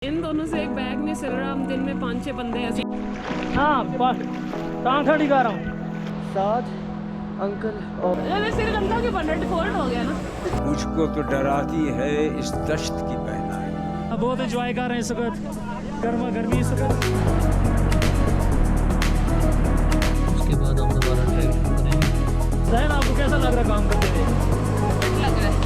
इन दोनों से एक बैग नहीं सिल रहा। हम दिन में 5-6 बंदे ऐसे। हाँ बस कहाँ खड़ी कर रहा हूँ साथ अंकल और अरे सिर गंदा के बना डिफॉल्ट हो गया ना। मुझको तो डराती है इस दश्त की पहनाई। बहुत एंजॉय कर रहे हैं इस वक्त, गर्मा गर्मी इस वक्त। उसके बाद हम दोबारा ट्रैक शुरू करेंगे। जहन आपको कैसा लग रहा है काम करते हुए? लग रहा है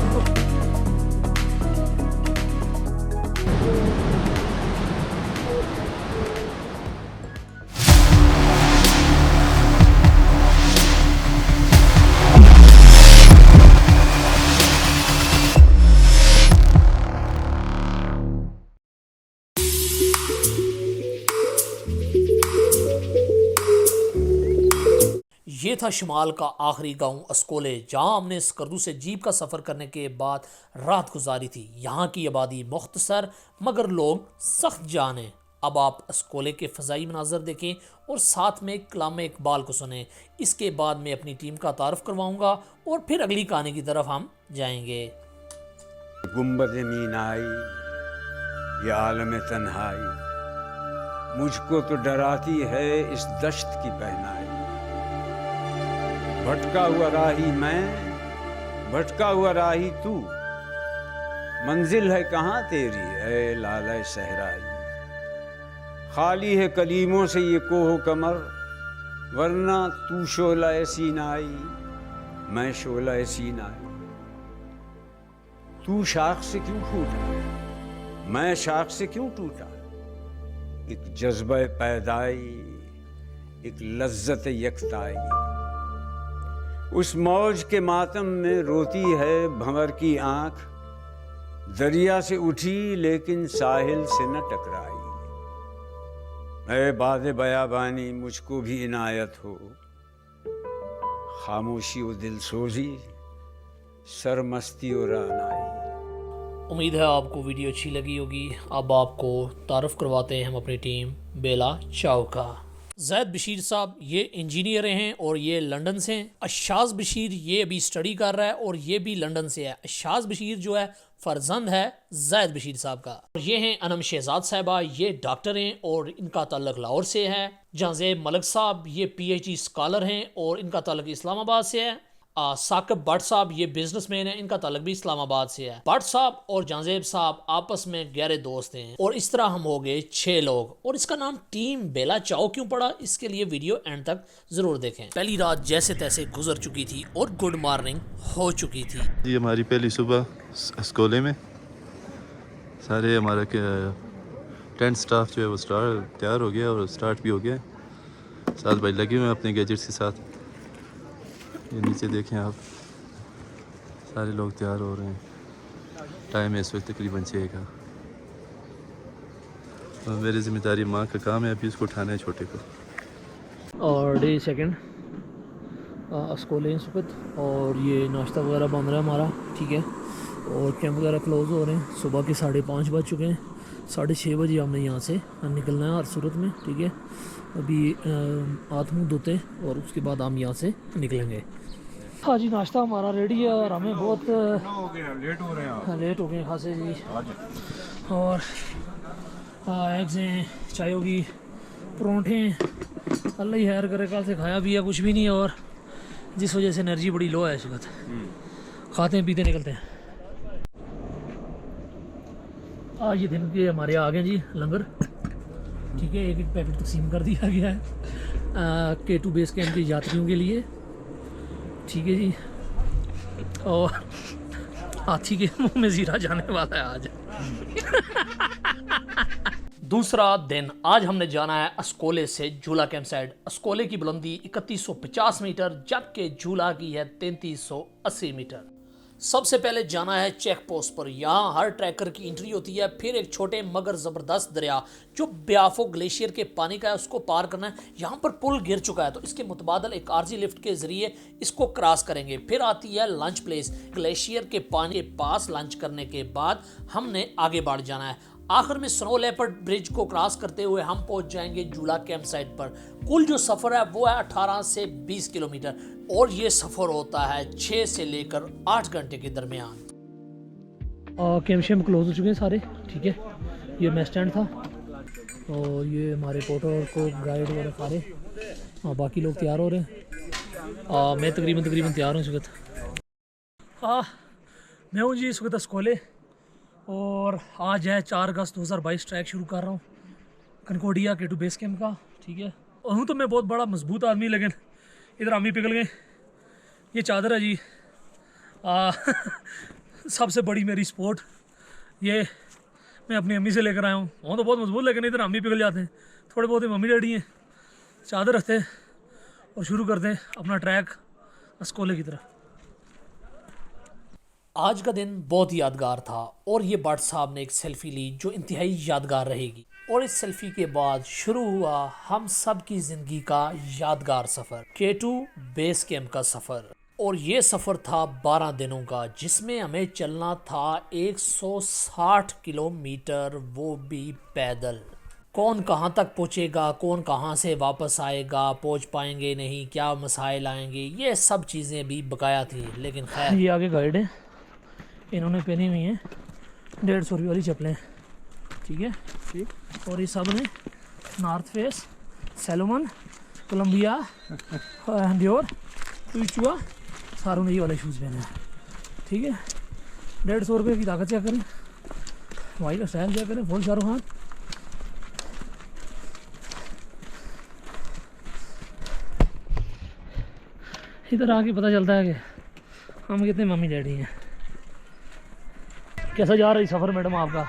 ये था शुमाल का आखिरी गांव अस्कोले, जहां हमने स्कर्दू से जीप का सफ़र करने के बाद रात गुजारी थी। यहाँ की आबादी मुख्तसर मगर लोग सख्त जान हैं। अब आप अस्कोले के फ़ज़ाई मनाज़र देखें और साथ में कलाम इकबाल को सुने। इसके बाद मैं अपनी टीम का तारुफ करवाऊँगा और फिर अगली कहानी की तरफ हम जाएंगे। गुंबद मीनाई ये आलम तन्हाई, मुझको तो डराती है इस दश्त की पहनाई। भटका हुआ राही मैं, भटका हुआ राही तू, मंजिल है कहाँ तेरी है लाला सहराई। खाली है कलीमों से ये कोह कमर, वरना तू शोला सीनाई मैं शोला सीनाई। तू शाख से क्यों टूटा, मैं शाख से क्यों टूटा। एक जज्बा पैदाई, एक लज्जत यकताई। उस मौज के मातम में रोती है भंवर की आंख, दरिया से उठी लेकिन साहिल से न टकराई। ऐ बादे बयाबानी मुझको भी इनायत हो, खामोशी और दिलसोजी, सरमस्ती और रानाई। उम्मीद है आपको वीडियो अच्छी लगी होगी। अब आपको तारुफ करवाते हैं हम अपनी टीम बेला चाव का। जैद बशीर साहब ये इंजीनियर हैं और ये लंदन से हैं। अशाज बशीर ये अभी स्टडी कर रहा है और ये भी लंदन से है। अशाज बशीर जो है फर्जंद है जैद बशीर साहब का। और ये हैं अनम शहजाद साहिबा, ये डॉक्टर हैं और इनका ताल्लुक लाहौर से है। जहांजेब मलिक साहब ये PhD स्कॉलर हैं और इनका ताल्लुक इस्लामाबाद से है। साकिब भट्ट साहब ये बिजनेसमैन है, इनका ताल्लुक भी इस्लामाबाद से है। भट्ट साहब और जहांजेब साहब आपस में गहरे दोस्त हैं और इस तरह हम हो गए 6 लोग। और इसका नाम टीम बेला चाव क्यों पड़ा, इसके लिए वीडियो एंड तक जरूर देखें। पहली रात जैसे तैसे गुजर चुकी थी और गुड मॉर्निंग हो चुकी थी। ये हमारी पहली सुबह अस्कोले में। सारे हमारा टेंट स्टाफ जो है वो तैयार हो गया और स्टार्ट भी हो गया। साथ भाई लगे हुए हैं अपने गैजेट्स के साथ। ये नीचे देखें आप, सारे लोग तैयार हो रहे हैं। टाइम है इस वक्त तकरीबन 6 का। और मेरी जिम्मेदारी माँ का काम है अभी उसको उठाना है छोटे को। और डे सेकंड अस्कोले इस वक्त, और ये नाश्ता वगैरह बन रहा है हमारा, ठीक है। और कैंप वगैरह क्लोज़ हो रहे हैं। सुबह के 5:30 बज चुके हैं। 6:30 बजे हमने यहाँ से निकलना है हर सूरत में, ठीक है। अभी हाथ मुँह धोते और उसके बाद हम यहाँ से निकलेंगे। हाँ जी, नाश्ता हमारा रेडी है और हमें बहुत लेट हो गए खासे जी। और एग्स हैं, चाय होगी, परोंठे हैं। अल्लाह ही खैर करे, कल से खाया भी है कुछ भी नहीं, और जिस वजह से एनर्जी बड़ी लो है इस वक्त। खाते हैं पीते निकलते हैं। आज ये दिन के हमारे आ गए जी लंगर, ठीक है। एक पैकेट तकसीम कर दिया गया है K2 बेस कैंप के यात्रियों के लिए, ठीक है जी। और हाथी के मुंह में जीरा जाने वाला है आज। दूसरा दिन, आज हमने जाना है अस्कोले से झूला कैंप साइड। अस्कोले की बुलंदी 3150 मीटर जबकि झूला की है 3380 मीटर। सबसे पहले जाना है चेक पोस्ट पर। यहाँ हर ट्रैकर की एंट्री होती है। फिर एक छोटे मगर ज़बरदस्त दरिया जो ब्याफो ग्लेशियर के पानी का है उसको पार करना है। यहाँ पर पुल गिर चुका है तो इसके मुतबादल एक आरजी लिफ्ट के ज़रिए इसको क्रॉस करेंगे। फिर आती है लंच प्लेस। ग्लेशियर के पानी के पास लंच करने के बाद हमने आगे बढ़ जाना है। आखिर में स्नो लेपर्ड ब्रिज को क्रॉस करते हुए हम पहुंच जाएंगे झूला कैंप साइट पर। कुल जो सफ़र है वो है 18 से 20 किलोमीटर और ये सफ़र होता है 6 से लेकर 8 घंटे के दरमियान। कैंप शेम क्लोज हो चुके हैं सारे, ठीक है। ये मैच स्टैंड था और ये हमारे पोर्टर को गाइड वगैरह सारे हाँ बाकी लोग तैयार हो रहे हैं। मैं तकरीबन तैयार हूँ इस वक्त। मैं हूँ जी इस वक्त स्कूले और आज है 4 अगस्त 2022 ट्रैक शुरू कर रहा हूँ कनकोडिया K2 बेस कैंप का। ठीक है, और हूँ तो मैं बहुत बड़ा मजबूत आदमी, लेकिन इधर आमी पिघल गए। ये चादर है जी सबसे बड़ी मेरी स्पोर्ट, ये मैं अपनी अम्मी से लेकर आया हूँ। वहाँ तो बहुत मजबूत, लेकिन इधर अम्मी पिघल जाते हैं। थोड़े बहुत मम्मी डैडी हैं। चादर रखते हैं और शुरू करते हैं अपना ट्रैक अस्कोले की तरफ। आज का दिन बहुत यादगार था और ये भट्ट साहब ने एक सेल्फी ली जो इंतहाई यादगार रहेगी। और इस सेल्फी के बाद शुरू हुआ हम सब की ज़िंदगी का यादगार सफ़र, K2 बेस कैंप का सफ़र। और ये सफ़र था 12 दिनों का, जिसमें हमें चलना था 160 किलोमीटर, वो भी पैदल। कौन कहाँ तक पहुँचेगा, कौन कहाँ से वापस आएगा, पहुँच पाएंगे नहीं, क्या मसाइल आएंगे, ये सब चीज़ें भी बकाया थी। लेकिन खैर, ये आगे गाइड है, इन्होंने पहनी हुई हैं 150 रुपये वाली चप्पलें। ठीक है, ठीक। और ये सब ने North Face, Salomon, Columbia, Dior, चुआ, सारों ने ये वाले शूज़ पहने हैं। ठीक है, 150 रुपये की ताकत चेक करें, भाई का स्टाइल चेक करें, फुल शाहरुख खान। इधर आके पता चलता है कि हम कितने मम्मी डैडी हैं। कैसा जा रही सफ़र मैडम आपका?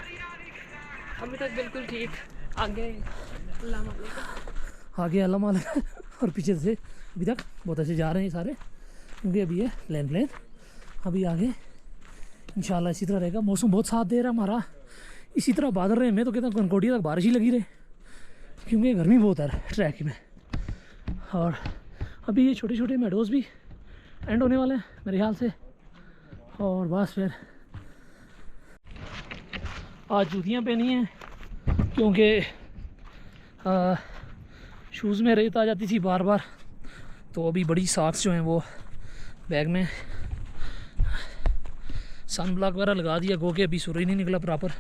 अभी तक बिल्कुल ठीक, आगे अल्लाह मालिक। आगे अल्लाह मालिक और पीछे से अभी तक बहुत अच्छे जा रहे हैं सारे, क्योंकि अभी है प्लेन अभी आगे इंशाल्लाह इसी तरह रहेगा। मौसम बहुत साथ दे रहा है हमारा, इसी तरह बादल रहे। मैं तो कहता हूँ कनकोडिया तक बारिश ही लगी रहे, क्योंकि गर्मी बहुत है ट्रैक में। और अभी ये छोटे छोटे मेडोज़ भी एंड होने वाले हैं मेरे ख्याल से। और बस फिर आज जूतियाँ पहनी हैं, क्योंकि शूज़ में रेत आ जाती थी बार बार, तो अभी बड़ी सॉक्स जो हैं वो बैग में। सन ब्लॉक वगैरह लगा दिया, गो के अभी सूरज नहीं निकला प्रॉपर।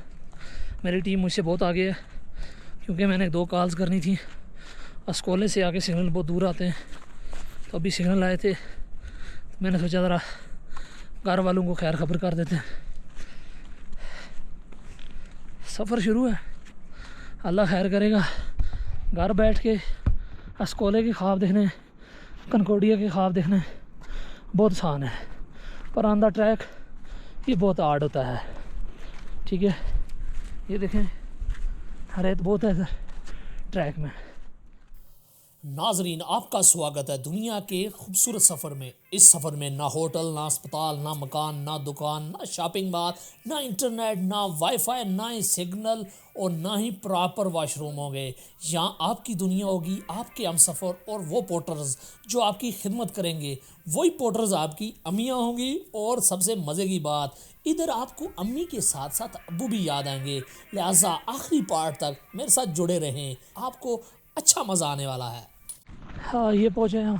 मेरी टीम मुझसे बहुत आगे है, क्योंकि मैंने 2 कॉल्स करनी थी। अस्कोले से आके सिग्नल बहुत दूर आते हैं, तो अभी सिग्नल आए थे, तो मैंने सोचा ज़रा घर वालों को खैर खबर कर देते हैं। सफ़र शुरू है, अल्लाह खैर करेगा। घर बैठ के अस्कोले के ख्वाब देखने, कनकोडिया के ख्वाब देखने बहुत आसान है, पर ऑन द ट्रैक ये बहुत हार्ड होता है। ठीक है, ये देखें रेत बहुत है इधर ट्रैक में। नाजरीन, आपका स्वागत है दुनिया के खूबसूरत सफ़र में। इस सफ़र में ना होटल, ना अस्पताल, ना मकान, ना दुकान, ना शॉपिंग मॉल, ना इंटरनेट, ना वाईफाई, ना ही सिग्नल और ना ही प्रॉपर वॉशरूम होंगे। यहाँ आपकी दुनिया होगी, आपके हम सफ़र और वो पोर्टर्स जो आपकी खिदमत करेंगे, वही पोर्टर्स आपकी अम्मियाँ होंगी। और सबसे मज़े की बात, इधर आपको अम्मी के साथ साथ अब्बू भी याद आएंगे। लिहाजा आखिरी पार्ट तक मेरे साथ जुड़े रहें, आपको अच्छा मज़ा आने वाला है। हाँ, ये पहुँचे हम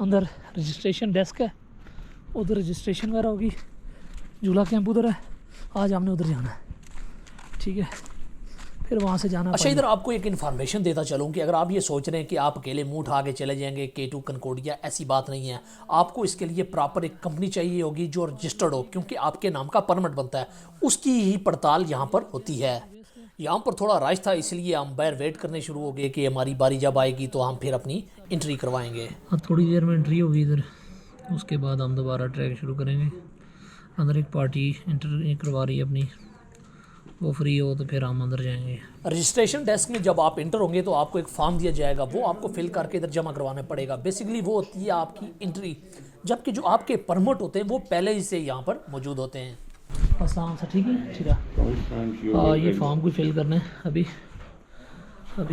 अंदर, रजिस्ट्रेशन डेस्क है, उधर रजिस्ट्रेशन वगैरह होगी। झूला कैंप उधर है, आज हमने उधर जाना है। ठीक है, फिर वहाँ से जाना। अच्छा, इधर आपको एक इन्फॉर्मेशन देता चलूँ कि अगर आप ये सोच रहे हैं कि आप अकेले मुँह उठा के चले जाएंगे K2 कनकोडिया, ऐसी बात नहीं है। आपको इसके लिए प्रॉपर एक कंपनी चाहिए होगी जो रजिस्टर्ड हो, क्योंकि आपके नाम का परमिट बनता है, उसकी ही पड़ताल यहाँ पर होती है। यहाँ पर थोड़ा रश था, इसलिए हम बाहर वेट करने शुरू हो गए कि हमारी बारी जब आएगी तो हम फिर अपनी एंट्री करवाएंगे। हाँ, थोड़ी देर में एंट्री होगी इधर, उसके बाद हम दोबारा ट्रैक शुरू करेंगे। अंदर एक पार्टी एंट्री करवा रही है अपनी, वो फ्री हो तो फिर हम अंदर जाएंगे। रजिस्ट्रेशन डेस्क में जब आप इंटर होंगे तो आपको एक फॉर्म दिया जाएगा, वो आपको फिल करके इधर जमा करवाना पड़ेगा। बेसिकली वो होती है आपकी एंट्री, जबकि जो आपके परमिट होते हैं वो पहले ही से यहाँ पर मौजूद होते हैं। अस्सलाम सर, ठीक है, ठीक है। हाँ, ये फॉर्म को फिल करना है अभी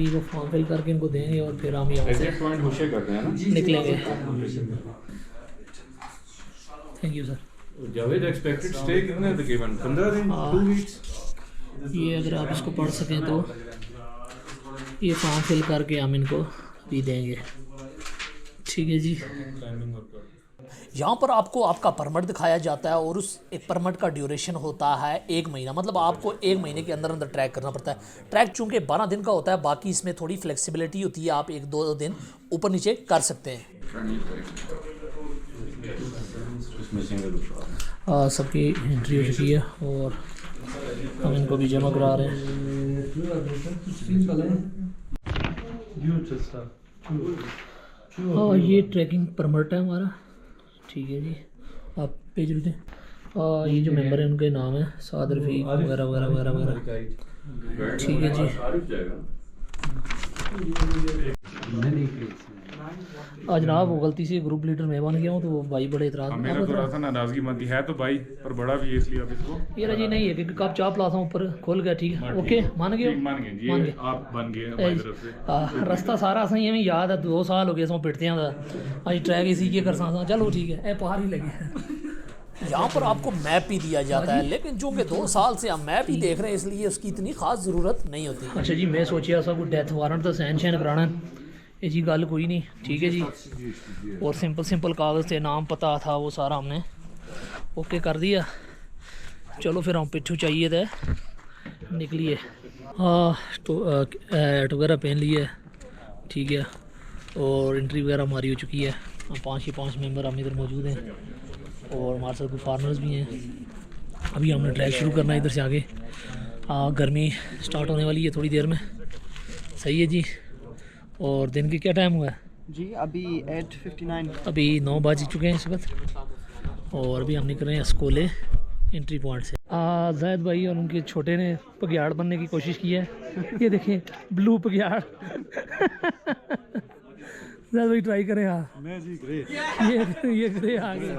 वो फॉर्म फिल करके इनको देंगे और फिर हम यहाँ से निकलेंगे। Thank you sir. Javed expected stay कितने तकरीबन 15 दिन 2 वीक्स। ये अगर आप इसको पढ़ सकें तो ये फॉर्म फिल करके हम इनको भी देंगे। ठीक है जी। यहाँ पर आपको आपका परमिट दिखाया जाता है और उस एक परमिट का ड्यूरेशन होता है 1 महीना, मतलब आपको 1 महीने के अंदर अंदर ट्रैक करना पड़ता है। ट्रैक चूँकि 12 दिन का होता है, बाकी इसमें थोड़ी फ्लेक्सिबिलिटी होती है, आप 1-2 दिन ऊपर नीचे कर सकते हैं। सबकी एंट्री हो चुकी है और हम इनको भी जमा करा रहे हैं। ये ट्रैकिंग परमिट है हमारा, ठीक है जी, आप पेज दें। ये जो मेंबर है उनके नाम है साद रफ़ीक वगैरह वगैरह वगैरह वगैरह, ठीक है जी। आज जनाब वो गलती से ग्रुप लीडर मैं बन गया हूँ, तो वो भाई बड़े इतराज़ मेरा थोड़ा सा नाराजगी बनती है तो भाई, पर बड़ा भी है इसलिए अब इसको ये रजी नहीं है कि कप चाप लाता हूँ ऊपर खोल गया, ठीक है ओके मान गए मान गए जी, आप बन गए हमारी तरफ से। रास्ता सारा असें हमें याद है, 2 साल हो गए सो पिटते हैं अज ट्रैक इसी के कर सकता, चलो ठीक है ए पहाड़ ही लगे। यहाँ पर आपको मैप भी दिया जाता है, लेकिन जो कि 2 साल से हम मैप ही देख रहे हैं इसलिए उसकी इतनी खास ज़रूरत नहीं होती। अच्छा जी, मैं सोचिया सब कुछ डेथ वारंट तो सैन शैन कराना है, ये जी गल कोई नहीं, ठीक है जी। और सिंपल कागज़ थे, नाम पता था, वो सारा हमने ओके कर दिया। चलो फिर हम पिट्ठू चाहिए थे निकलिए। हाँ तो एट वगैरह पहन लिए, ठीक है, और एंट्री वगैरह हमारी हो चुकी है। 5 मेंबर हम इधर मौजूद हैं और हमारे साथ कुछ फार्मर्स भी हैं। अभी हमने ट्रैक शुरू करना है इधर से आगे। गर्मी स्टार्ट होने वाली है थोड़ी देर में, सही है जी। और दिन के क्या टाइम हुआ है जी? अभी 8:59, अभी 9 बज चुके हैं इस वक्त, और अभी हम निकल रहे हैं स्कोले एंट्री पॉइंट से। जैद भाई और उनके छोटे ने पगयाड़ बनने की कोशिश की है, ये देखें ब्लू पगयाड़। जैद भाई ट्राई करें। हाँ मैं जी ग्रे, ये ग्रे आ गए,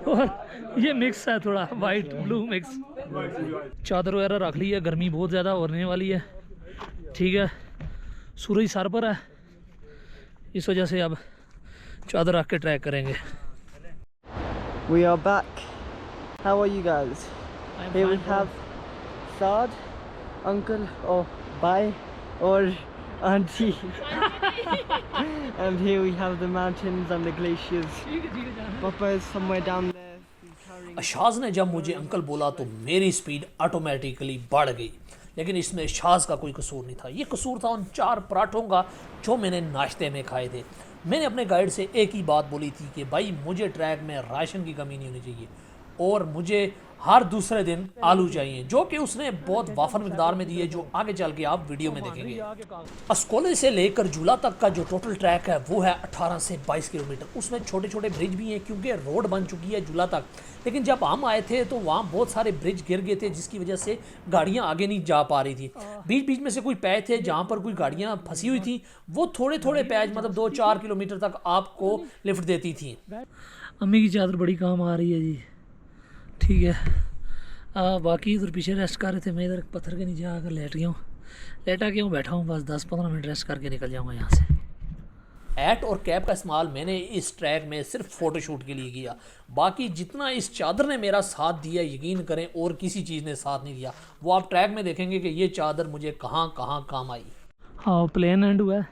और ये मिक्स है थोड़ा वाइट ब्लू मिक्स। चादर वगैरह रख ली है, गर्मी बहुत ज़्यादा होने वाली है, ठीक है। सूरज सर पर है, इस वजह से अब चादर रख के ट्रैक करेंगे। We are back. How are you guys? Here we have Saad, uncle or bhai or auntie. And here we have the mountains and the glaciers. Papa is somewhere down there. He's carrying अशाज ने जब मुझे uncle बोला तो मेरी speed automatically बढ़ गई, लेकिन इसमें शाज का कोई कसूर नहीं था। ये कसूर था उन 4 पराठों का जो मैंने नाश्ते में खाए थे। मैंने अपने गाइड से एक ही बात बोली थी कि भाई मुझे ट्रैक में राशन की कमी नहीं होनी चाहिए और मुझे हर दूसरे दिन आलू चाहिए, जो कि उसने बहुत वाफर मिकदार में दिए, जो आगे चल के आप वीडियो में देखेंगे। अस्कोले से लेकर झूला तक का जो टोटल ट्रैक है वो है 18 से 22 किलोमीटर। उसमें छोटे छोटे ब्रिज भी हैं क्योंकि रोड बन चुकी है झूला तक, लेकिन जब हम आए थे तो वहाँ बहुत सारे ब्रिज गिर गए थे जिसकी वजह से गाड़ियाँ आगे नहीं जा पा रही थी। बीच बीच में से कोई पैच थे जहाँ पर कोई गाड़ियाँ फंसी हुई थी, वो थोड़े थोड़े पैच मतलब 2-4 किलोमीटर तक आपको लिफ्ट देती थी। अम्मी की चादर बड़ी काम आ रही है जी, ठीक है। बाकी इधर पीछे रेस्ट कर रहे थे, मैं इधर पत्थर के नीचे आकर लेट गया हूँ, लेटा के हूँ, बैठा हूँ, बस 10-15 मिनट रेस्ट करके निकल जाऊँगा यहाँ से। एट और कैप का इस्तेमाल मैंने इस ट्रैक में सिर्फ फ़ोटोशूट के लिए किया, बाकी जितना इस चादर ने मेरा साथ दिया यकीन करें और किसी चीज़ ने साथ नहीं दिया। वो आप ट्रैक में देखेंगे कि ये चादर मुझे कहाँ कहाँ काम आई। हाँ प्लेन एंड हुआ है,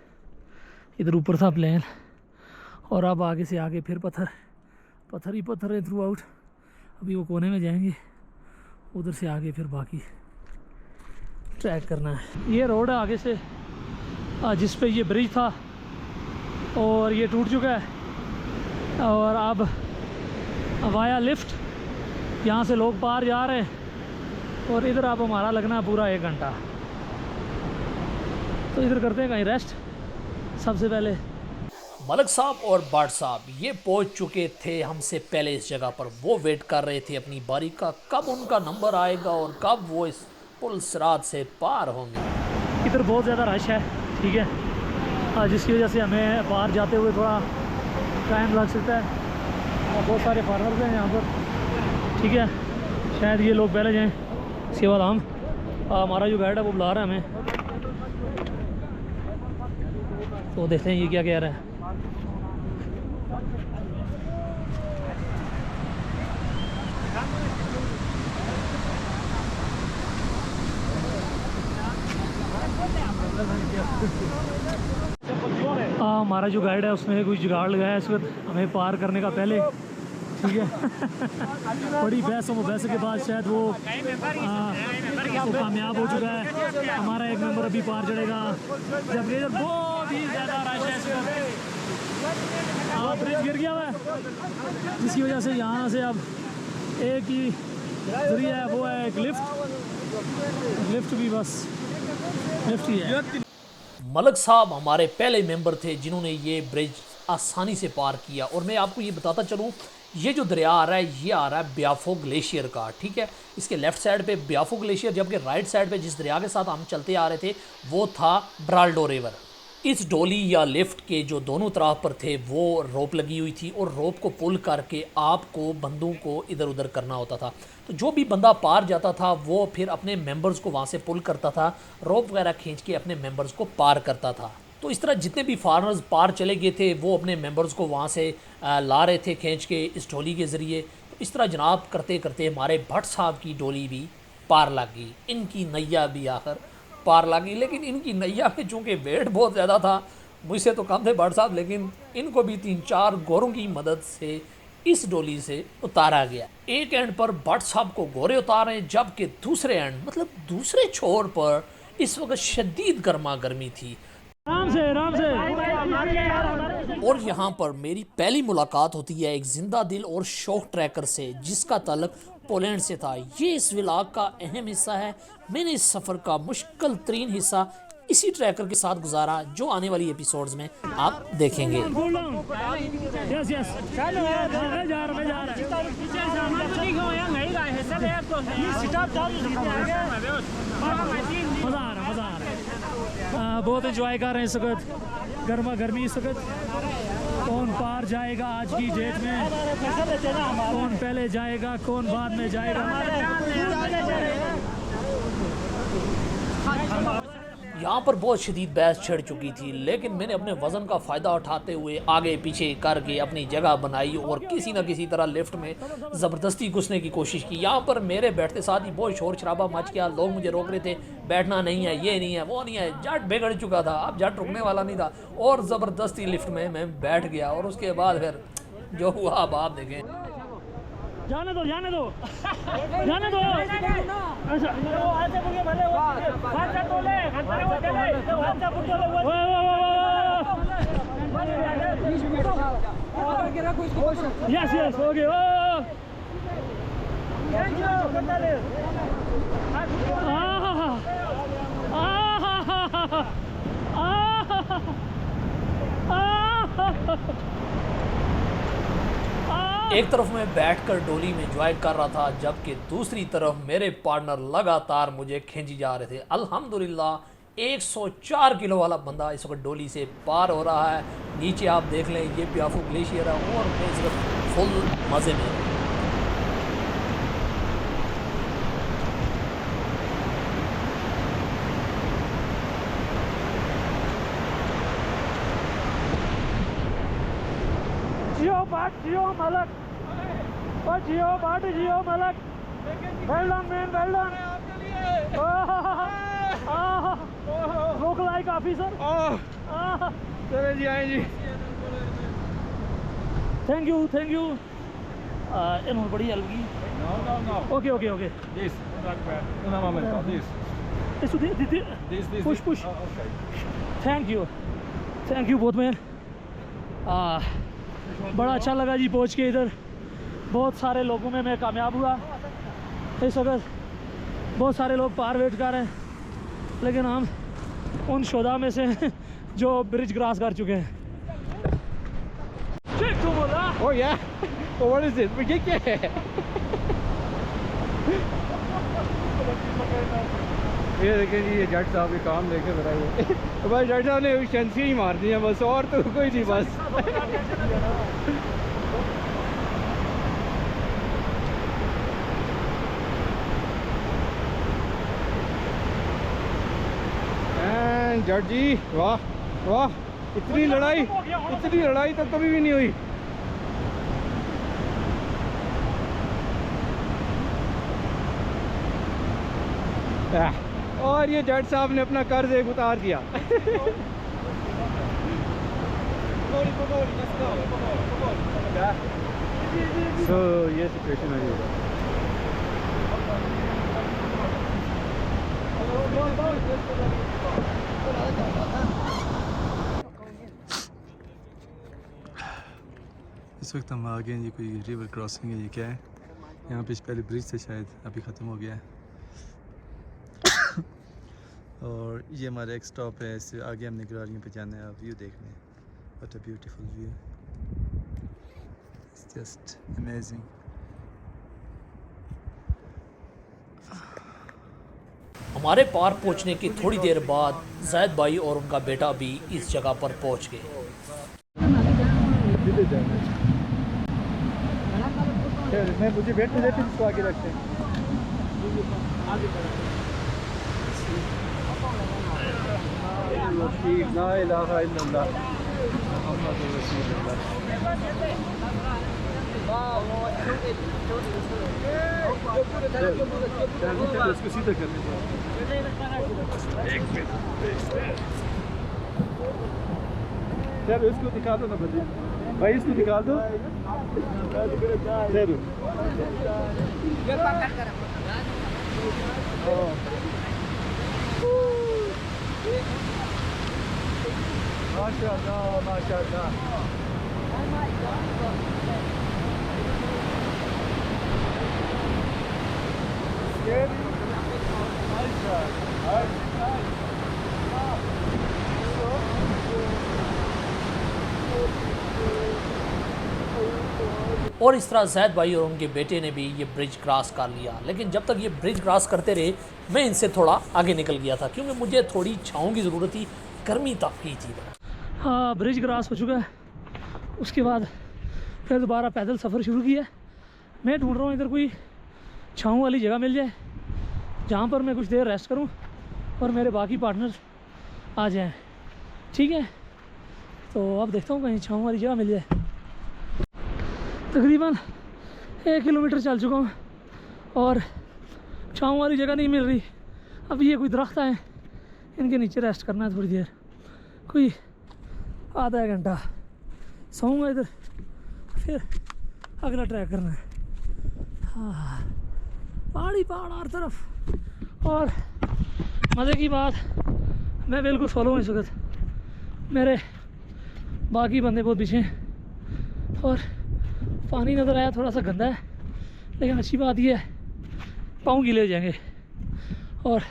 इधर ऊपर था प्लेन और अब आगे से आगे फिर पत्थर ही पत्थर है थ्रू आउट। अभी वो कोने में जाएंगे, उधर से आगे फिर बाकी ट्रैक करना है। ये रोड है आगे से जिस पे ये ब्रिज था और ये टूट चुका है, और अब वाया लिफ्ट यहाँ से लोग पार जा रहे हैं, और इधर अब हमारा लगना पूरा 1 घंटा। तो इधर करते हैं कहीं रेस्ट सबसे पहले। मलक साहब और बाट साहब ये पहुंच चुके थे हमसे पहले इस जगह पर। वो वेट कर रहे थे अपनी बारी का, कब उनका नंबर आएगा और कब वो इस पुल सिरात से पार होंगे। इधर बहुत ज़्यादा रश है, ठीक है, जिसकी वजह से हमें पार जाते हुए थोड़ा टाइम लग सकता है। और बहुत सारे फार्मर्स हैं यहाँ पर, ठीक है, शायद ये लोग पहले जाएँ, इसके बाद हम। हमारा जो गाइड है वो बुला रहा है हमें, तो देखते हैं ये क्या कह रहा है। हमारा जो गाइड है उसने कुछ जुगाड़ लगाया इस वक्त हमें पार करने का पहले, ठीक है। बड़ी बहस के बाद शायद वो कामयाब हो चुका है। हमारा एक मेंबर अभी पार चढ़ेगा जबकि इधर बहुत ही ज़्यादा रश है इस वक्त। ब्रिज गिर गया हुआ है जिसकी वजह से यहाँ से अब एक ही जरिया है, वो है एक लिफ्ट भी बस लिफ्ट ही है। मलक साहब हमारे पहले मेंबर थे जिन्होंने ये ब्रिज आसानी से पार किया। और मैं आपको ये बताता चलूँ, ये जो दरिया आ रहा है ये आ रहा है ब्याफो ग्लेशियर का, ठीक है। इसके लेफ़्ट साइड पे ब्याफो ग्लेशियर, जबकि राइट साइड पे जिस दरिया के साथ हम चलते आ रहे थे वो था ब्राल्डो रिवर। इस डोली या लिफ्ट के जो दोनों तरफ पर थे वो रोप लगी हुई थी और रोप को पुल करके आपको बंदों को इधर उधर करना होता था। तो जो भी बंदा पार जाता था वो फिर अपने मेंबर्स को वहाँ से पुल करता था, रोप वगैरह खींच के अपने मेंबर्स को पार करता था। तो इस तरह जितने भी फार्मर्स पार चले गए थे वो अपने मेंबर्स को वहाँ से ला रहे थे खींच के इस डोली के ज़रिए। तो इस तरह जनाब करते करते हमारे भट्ट साहब की डोली भी पार लग गई, इनकी नैया भी आखिर पार लगी। लेकिन इनकी नैया में चूँकि वेट बहुत ज़्यादा था, मुझसे तो कम थे भट्ट साहब, लेकिन इनको भी 3-4 गोरों की मदद से इस डोली से उतारा गया। एक एंड पर भट्ट साहब को गोरे उतारे, जबकि दूसरे एंड मतलब दूसरे छोर पर इस वक्त शदीद गर्मा गर्मी थी। आराम से और यहाँ पर मेरी पहली मुलाकात होती है एक जिंदा दिल और शौक ट्रैकर से जिसका ताल्लुक पोलैंड से था। ये इस व्लॉग का अहम हिस्सा है। मैंने इस सफ़र का मुश्किल तरीन हिस्सा इसी ट्रैकर के साथ गुजारा जो आने वाली एपिसोड्स में आप देखेंगे। बहुत एंजॉय कर रहे हैं इस वक्त, गर्मा गर्मी इस वक्त। कौन पार जाएगा आज की डेट में, कौन पहले जाएगा कौन बाद में जाएगा। यहाँ पर बहुत शदीद बहस छिड़ चुकी थी, लेकिन मैंने अपने वज़न का फ़ायदा उठाते हुए आगे पीछे करके अपनी जगह बनाई और किसी न किसी तरह लिफ्ट में ज़बरदस्ती घुसने की कोशिश की। यहाँ पर मेरे बैठते साथ ही बहुत शोर शराबा मच गया, लोग मुझे रोक रहे थे, बैठना नहीं है, ये नहीं है, वो नहीं है। जट बिगड़ चुका था, अब जट रुकने वाला नहीं था और ज़बरदस्ती लिफ्ट में मैं बैठ गया। और उसके बाद फिर जो हुआ अब आप देखें। जाने दो जाने दो जाने दो। यस यस हो गया। एक तरफ मैं बैठकर डोली में एंजॉय कर रहा था, जबकि दूसरी तरफ मेरे पार्टनर लगातार मुझे खींची जा रहे थे। अल्हम्दुलिल्लाह 104 किलो वाला बंदा इस वक्त डोली से पार हो रहा है। नीचे आप देख लें ये ब्याफो ग्लेशियर है और मैं इस वक्त फुल मज़े में। जियो मलक, जियो Malak, well done man, well done. Look like officer. चले जी, आए जी। थैंक यू इन्होंने बड़ी हेल्प की। ओके पुश थैंक यू बहुत मैन। बड़ा अच्छा लगा जी पहुंच के इधर। बहुत सारे लोगों में मैं कामयाब हुआ। इस वक्त बहुत सारे लोग पार वेट कर रहे हैं, लेकिन हम उन शोधा में से जो ब्रिज क्रॉस कर चुके हैं। Oh yeah. Well, what is it? ये क्या है? ये देखिए जी, ये जट साहब के काम देखे बताइए। तो भाई जट साहब ने एफिशिएंसी ही मार दी है बस, और तो कोई नहीं बस। जट जी वाह वाह, इतनी लड़ाई तो कभी भी नहीं हुई। और ये जट साहब ने अपना कर्ज एक उतार दिया। So ये सिचुएशन है इस वक्त हम आ गए हैं। ये कोई रिवर क्रॉसिंग है, ये क्या है? यहाँ पे पहले ब्रिज था, शायद अभी ख़त्म हो गया है। और ये हमारा एक स्टॉप है, इससे आगे हमने गरारियों पे जाना है। व्यू देखने, what a beautiful view, it's just amazing. हमारे पार्क पहुंचने की थोड़ी देर बाद जैद भाई और उनका बेटा भी इस जगह पर पहुंच गए। मैं मुझे बैठने देते हैं, इसको आगे रखते हैं। ला इलाहा इल्लल्लाह मुहम्मदुर रसूलुल्लाह। इसको सीधा करने चलो, इसको निकाल दो ना भाई, इसको निकाल दो। माशाअल्लाह माशाअल्लाह। और इस तरह जैद भाई और उनके बेटे ने भी ये ब्रिज क्रॉस कर लिया। लेकिन जब तक ये ब्रिज क्रॉस करते रहे, मैं इनसे थोड़ा आगे निकल गया था, क्योंकि मुझे थोड़ी छाँव की ज़रूरत थी, गर्मी ताकि थी। हाँ, ब्रिज क्रॉस हो चुका है। उसके बाद फिर दोबारा पैदल सफ़र शुरू किया। मैं ढूंढ रहा हूँ इधर कोई छाँव वाली जगह मिल जाए जहाँ पर मैं कुछ देर रेस्ट करूँ और मेरे बाकी पार्टनर्स आ जाएं। ठीक है, तो अब देखता हूँ कहीं छाँव वाली जगह मिल जाए। तकरीबन 1 किलोमीटर चल चुका हूँ और छाँव वाली जगह नहीं मिल रही। अब ये कोई दरख्त हैं, इनके नीचे रेस्ट करना है थोड़ी देर, कोई आधा घंटा सोऊंगा इधर, फिर अगला ट्रैक करना है। हाँ, पहाड़ हर तरफ। और मज़े की बात, मैं बिल्कुल सोलो हूँ इस वक्त, मेरे बाकी बंदे बहुत पीछे हैं। और पानी नज़र आया थोड़ा सा गंदा है, लेकिन अच्छी बात यह है पाँव गीले हो जाएंगे और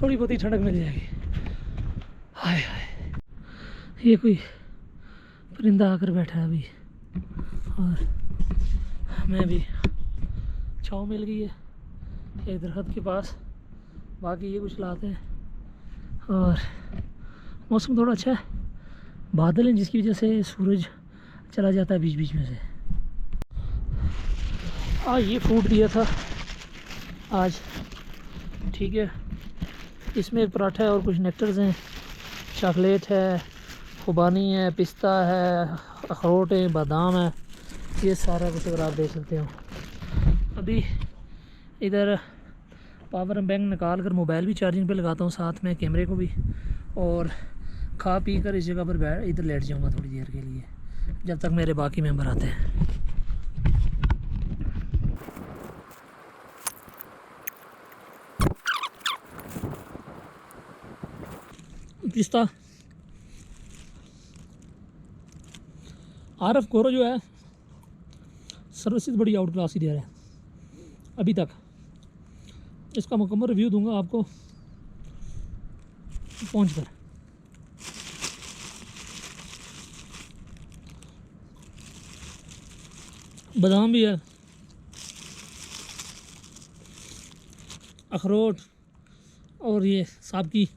थोड़ी बहुत ही ठंडक मिल जाएगी। हाय हाय, ये कोई परिंदा आकर बैठा है अभी, और मैं भी छाँव मिल गई है एक दरख्त के पास। बाकी ये कुछ लाते हैं और मौसम थोड़ा अच्छा है, बादल हैं जिसकी वजह से सूरज चला जाता है बीच बीच में से। ये फ्रूट दिया था आज, ठीक है। इसमें एक पराठा है और कुछ नेक्टर्स हैं, चॉकलेट है, खुबानी है, पिस्ता है, अखरोट है, बादाम है, ये सारा कुछ अगर आप देख सकते हो। अभी इधर पावर बैंक निकाल कर मोबाइल भी चार्जिंग पे लगाता हूँ, साथ में कैमरे को भी, और खा पी कर इस जगह पर इधर लेट जाऊँगा थोड़ी देर के लिए, जब तक मेरे बाकी मेंबर आते हैं। पिस्ता आरफ कोरो जो है सर्विस बड़ी आउट क्लास ही दे रहा है अभी तक। इसका मुकम्मल रिव्यू दूंगा आपको पहुंच कर। बादाम भी है, अखरोट और ये साब की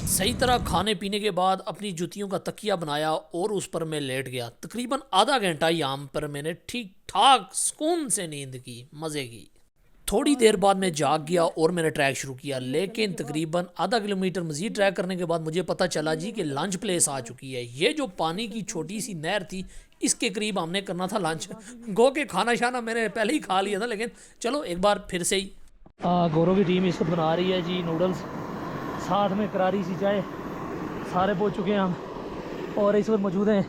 सही तरह खाने पीने के बाद अपनी जुतियों का तकिया बनाया और उस पर मैं लेट गया। तकरीबन आधा घंटा यहाँ पर मैंने ठीक ठाक सुकून से नींद की, मज़े की। थोड़ी देर बाद मैं जाग गया और मैंने ट्रैक शुरू किया, लेकिन तकरीबन आधा किलोमीटर मज़ीद ट्रैक करने के बाद मुझे पता चला जी कि लंच प्लेस आ चुकी है। ये जो पानी की छोटी सी नहर थी, इसके करीब हमने करना था लंच। गो के खाना शाना मैंने पहले ही खा लिया था, लेकिन चलो एक बार फिर से ही। गौरव की टीम इस वक्त बना रही है जी नूडल्स, साथ में करारी सी चाय। सारे पहुंच चुके हैं हम और इस वक्त मौजूद हैं।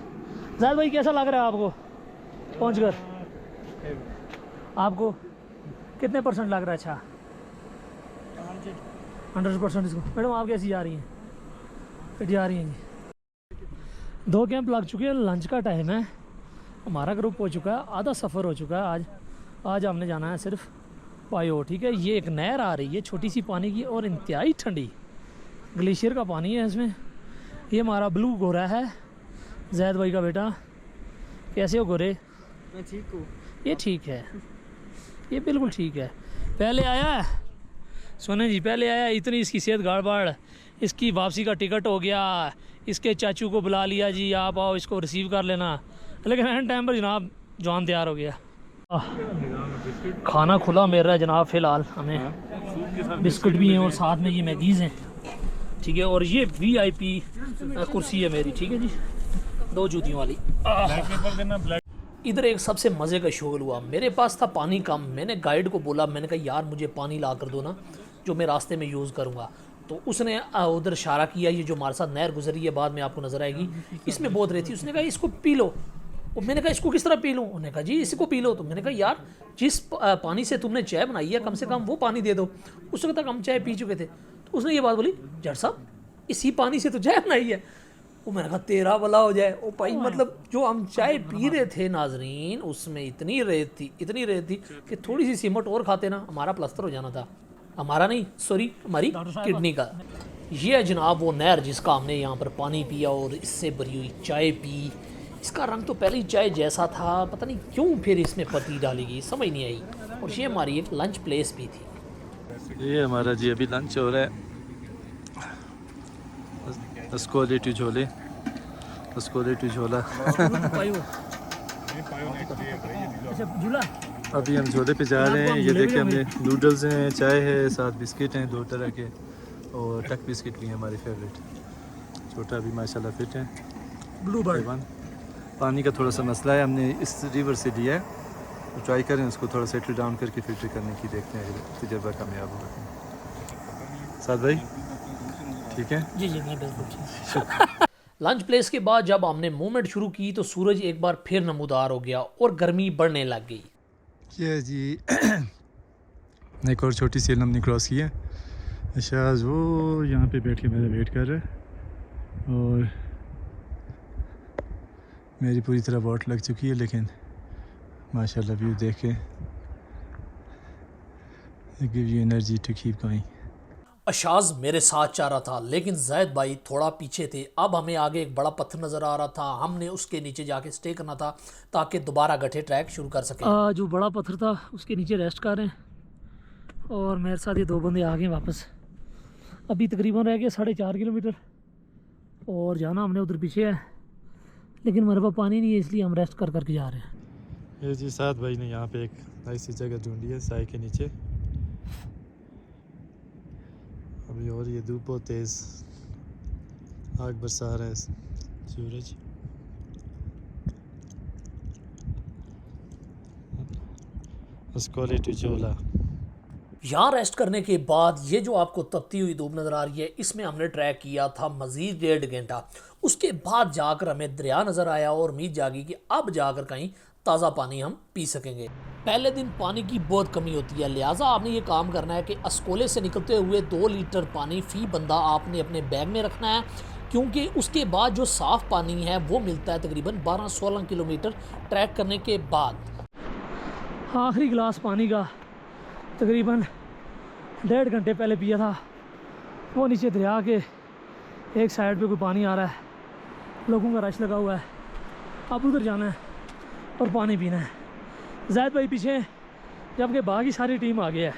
ज़ाहिद भाई कैसा लग रहा है आपको पहुँच कर? आपको कितने % लग रहा है? अच्छा 100% इसको। मैडम आप कैसी जा रही हैं? फिर जा रही हैं जी। 2 कैंप लग चुके हैं, लंच का टाइम है, हमारा ग्रुप हो चुका है, आधा सफ़र हो चुका है। आज हमने जाना है सिर्फ पायो, ठीक है। ये एक नहर आ रही है छोटी सी पानी की और इंतहाई ठंडी, ग्लेशियर का पानी है इसमें। ये हमारा ब्लू गोरा है, ज़ैद भाई का बेटा। कैसे हो गोरे? मैं ठीक हूँ। ये ठीक है, ये बिल्कुल ठीक है। पहले आया है सोने जी, पहले आया, इतनी इसकी सेहत गड़बड़, इसकी वापसी का टिकट हो गया, इसके चाचू को बुला लिया जी आप आओ इसको रिसीव कर लेना, लेकिन एंड टाइम पर जनाब जवान तैयार हो गया। खाना खुला मिल रहा है जनाब फ़िलहाल हमें, बिस्कुट भी हैं और साथ में ये मैगीज़ हैं, ठीक है। और ये VIP कुर्सी है मेरी, ठीक है जी, 2 जूतियों वाली। इधर एक सबसे मज़े का शोर हुआ, मेरे पास था पानी कम, मैंने गाइड को बोला, मैंने कहा यार मुझे पानी ला कर दो ना जो मैं रास्ते में यूज़ करूँगा। तो उसने उधर इशारा किया, ये जो हमारे साथ नहर गुजरी है बाद में आपको नज़र आएगी, इसमें बहुत रेती। उसने कहा इसको पी लो। और मैंने कहा इसको किस तरह पी लूँ? उन्होंने कहा जी इसको पी लो। तो मैंने कहा यार जिस पानी से तुमने चाय बनाई है कम से कम वो पानी दे दो। उस वक्त तक हम चाय पी चुके थे। तो उसने ये बात बोली, जट साहब इसी पानी से तो चाय बनाई है। वो मैंने कहा तेरा भला हो जाए। ओ भाई मतलब जो हम चाय पी रहे थे नाजरीन, उसमें इतनी रेत थी कि थोड़ी सी सीमेंट और खाते ना हमारा प्लास्टर हो जाना था। हमारा नहीं, सॉरी हमारी किडनी का। ये है जनाब वो नहर जिसका हमने यहाँ पर पानी पिया और इससे भरी हुई चाय पी। इसका रंग तो पहले ही चाय जैसा था, पता नहीं क्यों फिर इसमें पत्ती डाली गई, समझ नहीं आई। और ये हमारी एक लंच प्लेस भी थी। ये हमारा जी अभी लंच हो रहा है। अस्कोले टू झोले, अस्कोले टू झोला। अभी हम झोले पे जा रहे हैं। ये देखिए हमने नूडल्स हैं, चाय है, साथ बिस्किट हैं 2 तरह के, और टक बिस्किट भी हैं हमारे फेवरेट। छोटा भी माशाल्लाह फिट है। Blue bird. पानी का थोड़ा सा मसला है, हमने इस रिवर से लिया है, तो ट्राई करें उसको थोड़ा सेटल डाउन करके फिल्टर करने की, देखते हैं तजर्बा कामयाब होगा। साथ भाई ठीक है जी जी मैं बिल्कुल। लंच प्लेस के बाद जब हमने मूवमेंट शुरू की तो सूरज एक बार फिर नमूदार हो गया और गर्मी बढ़ने लग गई। ये जी एक और छोटी सी हमने क्रॉस की है। अशाज वो यहाँ पे बैठ के मेरा वेट कर रहा है और मेरी पूरी तरह वॉट लग चुकी है, लेकिन माशाल्लाह व्यू देख के give you energy to keep going. अशाज मेरे साथ चाह रहा था, लेकिन ज़ैद भाई थोड़ा पीछे थे। अब हमें आगे एक बड़ा पत्थर नज़र आ रहा था, हमने उसके नीचे जाके स्टे करना था ताकि दोबारा गठे ट्रैक शुरू कर सकें। जो बड़ा पत्थर था उसके नीचे रेस्ट कर रहे हैं और मेरे साथ ये 2 बंदे आ गए वापस। अभी तकरीबन रह गए 4.5 किलोमीटर और जाना हमने उधर पीछे है, लेकिन हमारे पास पानी नहीं है इसलिए हम रेस्ट कर करके जा रहे हैं। ये जी साथ भाई ने यहाँ पे एक नाइस सी जगह ढूंढी है साई के नीचे। अभी और ये धूप बहुत तेज़, आग बरसा रहा है सूरज। अस्कोले टू झोला। यहाँ रेस्ट करने के बाद ये जो आपको तपती हुई धूप नज़र आ रही है, इसमें हमने ट्रैक किया था मज़ीद 1.5 घंटा। उसके बाद जाकर हमें दरिया नज़र आया और उम्मीद जागी कि अब जाकर कहीं ताज़ा पानी हम पी सकेंगे। पहले दिन पानी की बहुत कमी होती है, लिहाजा आपने ये काम करना है कि अस्कोले से निकलते हुए 2 लीटर पानी फ़ी बंदा आपने अपने बैग में रखना है, क्योंकि उसके बाद जो साफ़ पानी है वो मिलता है तकरीबन 12-16 किलोमीटर ट्रैक करने के बाद। आखिरी गिलास पानी का तकरीबन 1.5 घंटे पहले पिया था। वो नीचे दरिया के एक साइड पे कोई पानी आ रहा है, लोगों का रश लगा हुआ है, अब उधर जाना है और पानी पीना है। ज़ैद भाई पीछे हैं जबकि बाकी सारी टीम आगे है।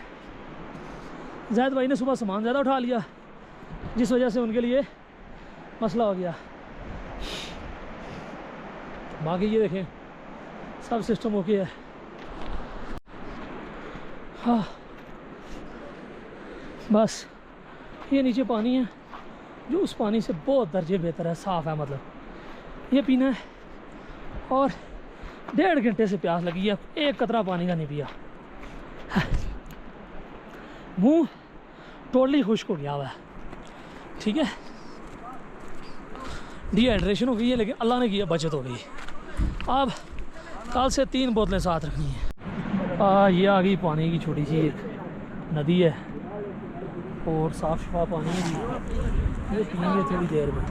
ज़ैद भाई ने सुबह सामान ज़्यादा उठा लिया जिस वजह से उनके लिए मसला हो गया। बाकी ये देखें सब सिस्टम ओके है। हाँ बस ये नीचे पानी है जो उस पानी से बहुत दर्जे बेहतर है, साफ़ है, मतलब ये पीना है और 1.5 घंटे से प्यास लगी है, एक कतरा पानी का नहीं पिया। मुंह टोटली खुश्क हो गया हुआ है, ठीक है। डिहाइड्रेशन हो गई है, लेकिन अल्लाह ने किया बचत हो गई। अब कल से 3 बोतलें साथ रखनी है। ये आ गई पानी की छोटी सी एक नदी है और साफ़ शफा पानी है, ये पियेंगे थोड़ी देर में।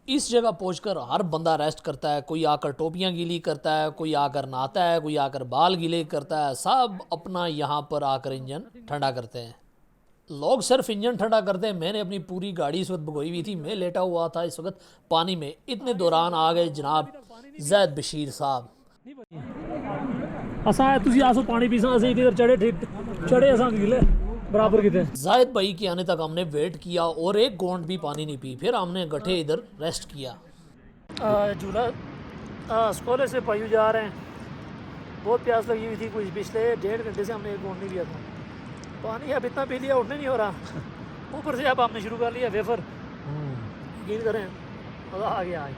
इस जगह पहुंचकर हर बंदा रेस्ट करता है, कोई आकर टोपियां गीली करता है, कोई आकर नहाता है, कोई आकर बाल गीले करता है, सब अपना यहाँ पर आकर इंजन ठंडा करते हैं। लोग सिर्फ इंजन ठंडा करते हैं, मैंने अपनी पूरी गाड़ी इस वक्त भगोई हुई थी, मैं लेटा हुआ था इस वक्त पानी में। इतने दौरान आ गए जनाब जैद बशीर साहब। असा तुसी आसो पानी पीसा, असें इधर चढ़े ठीक चढ़े असां गिले बराबर किते। जायद भाई के आने तक हमने वेट किया और एक गोंद भी पानी नहीं पी, फिर हमने गठे इधर रेस्ट किया। झूला स्कूल से पायू जा रहे हैं, बहुत प्यास लगी हुई थी, कुछ पिछले 1.5 घंटे से हमने एक गोंद नहीं लिया था पानी। अब इतना पी लिया, उठने नहीं हो रहा, ऊपर से अब हमने शुरू कर लिया वेफर गिर करें, मज़ा आ गया आज।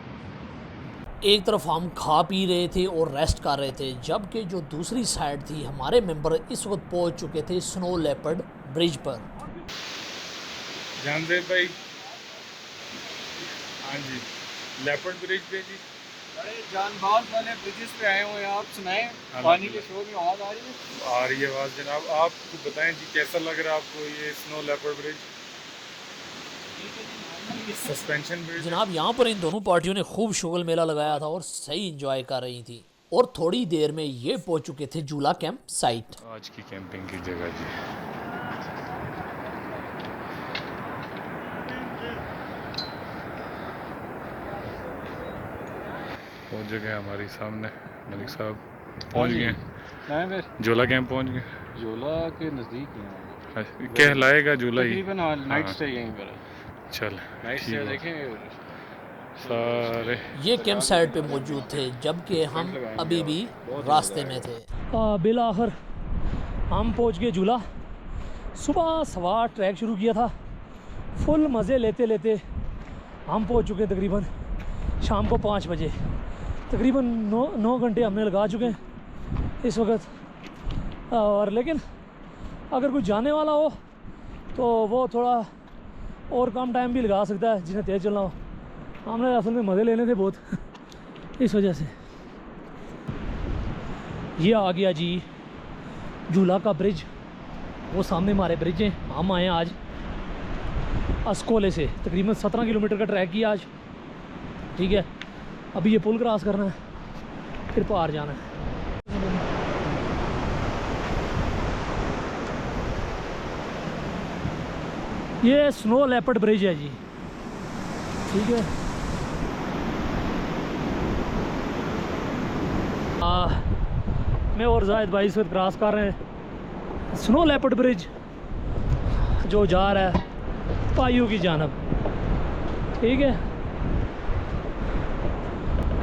एक तरफ हम खा पी रहे थे और रेस्ट कर रहे थे, जबकि जो दूसरी साइड थी हमारे मेंबर इस वक्त पहुंच चुके थे स्नो लेपर्ड ब्रिज पर। जानदेव भाई, हाँ जी, लेपर्ड ब्रिज पे जी। बड़े जानबाज वाले ब्रिजेस पे आए हुए हैं, आप सुनाएं, पानी के शोर में आवाज़ आ रही है? आ रही है आवाज़ जनाब। आप बताएं जी, कैसा लग रहा है आपको ये snow leopard bridge, suspension bridge? जनाब यहाँ पर इन दोनों पार्टियों ने खूब शुगल मेला लगाया था और सही इंजॉय कर रही थी, और थोड़ी देर में ये पहुँच चुके थे झूला कैंप साइट। आज की कैंपिंग की जगह जी। वो जगह हमारी सामने, मलिक साहब पहुंच गए, झूला कैंप पहुंच गए। झूला के नज़दीक है, कहलाएगा झूला ही। तकरीबन नाइट स्टे यहीं पर है। चल नाइट स्टे देखें सारे ये कैंप साइट पे मौजूद थे, जबकि हम अभी भी रास्ते में थे। बिल आखिर हम पहुंच गए झूला। सुबह सवा ट्रैक शुरू किया था, फुल मज़े लेते लेते हम पहुंच चुके तकरीबन शाम को 5 बजे। तकरीबन 9 घंटे हमने लगा चुके हैं इस वक्त। और लेकिन अगर कोई जाने वाला हो तो वो थोड़ा और कम टाइम भी लगा सकता है, जिन्हें तेज़ चलना हो। हमने असल में मज़े लेने थे बहुत, इस वजह से। ये आ गया जी झूला का ब्रिज, वो सामने हमारे ब्रिज हैं। हम आए आज अस्कोले से, तकरीबन 17 किलोमीटर का ट्रैक किया आज, ठीक है। अभी ये पुल क्रॉस करना है, फिर पार जाना है। ये स्नो लेपर्ड ब्रिज है जी, ठीक है। मैं और जायद भाई से क्रॉस कर रहे हैं स्नो लेपर्ड ब्रिज, जो जा रहा है पायू की जानब, ठीक है।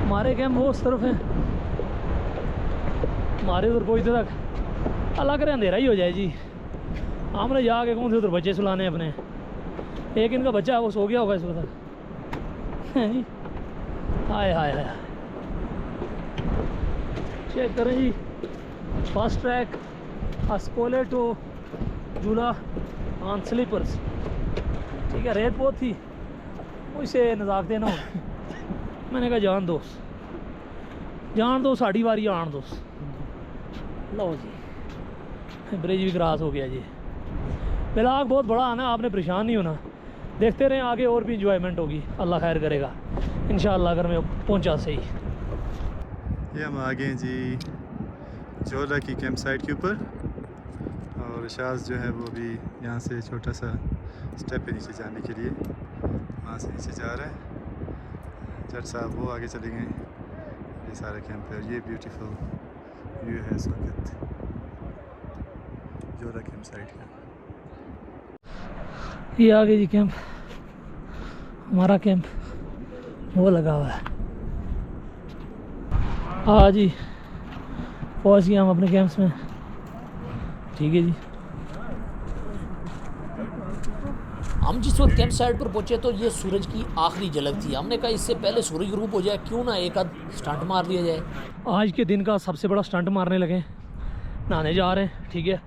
हमारे कैंप वो उस तरफ है, हमारे उधर पहुँचते तक अल्लाह करे अंधेरा ही हो जाए जी। हमने जाके कौन से उधर बच्चे सुलाने अपने, एक इनका बच्चा है वो सो गया होगा इस वक्त जी। हाय हाय हाय, चेक करें जी, फास्ट ट्रैक अस्कोले टू झूला ऑन स्लीपर्स, ठीक है। रेत बहुत थी, उससे नजाकते ना हो, मैंने कहा जान दो साड़ी वारी आन दो। लो जी ब्रिज भी क्रॉस हो गया जी। ब्लॉग बहुत बड़ा आना, आपने परेशान नहीं होना, देखते रहें, आगे और भी इंजॉयमेंट होगी, अल्लाह खैर करेगा इंशाअल्लाह। अगर मैं पहुंचा सही। ये हम आ गए हैं जी झोला की कैंप साइट के ऊपर, और शाज जो है वो भी यहाँ से छोटा सा स्टेप है नीचे जाने के लिए, वहाँ से नीचे जा रहा है। जज साहब वो आगे चले गए, ये सारा कैंप है। ये ब्यूटीफुल व्यू है इस वक्त झोला कैंप साइट का। ये आ गए जी कैंप, हमारा कैंप वो लगा हुआ है। हाँ जी पहुँच गए हम अपने कैंप्स में, ठीक है जी। हम जिस वक्त कैंप साइट पर पहुंचे तो ये सूरज की आखिरी झलक थी। हमने कहा इससे पहले सूरज ग्रुप हो जाए, क्यों ना एक आध स्टंट मार लिया जाए। आज के दिन का सबसे बड़ा स्टंट मारने लगे, नहाने जा रहे हैं, ठीक है,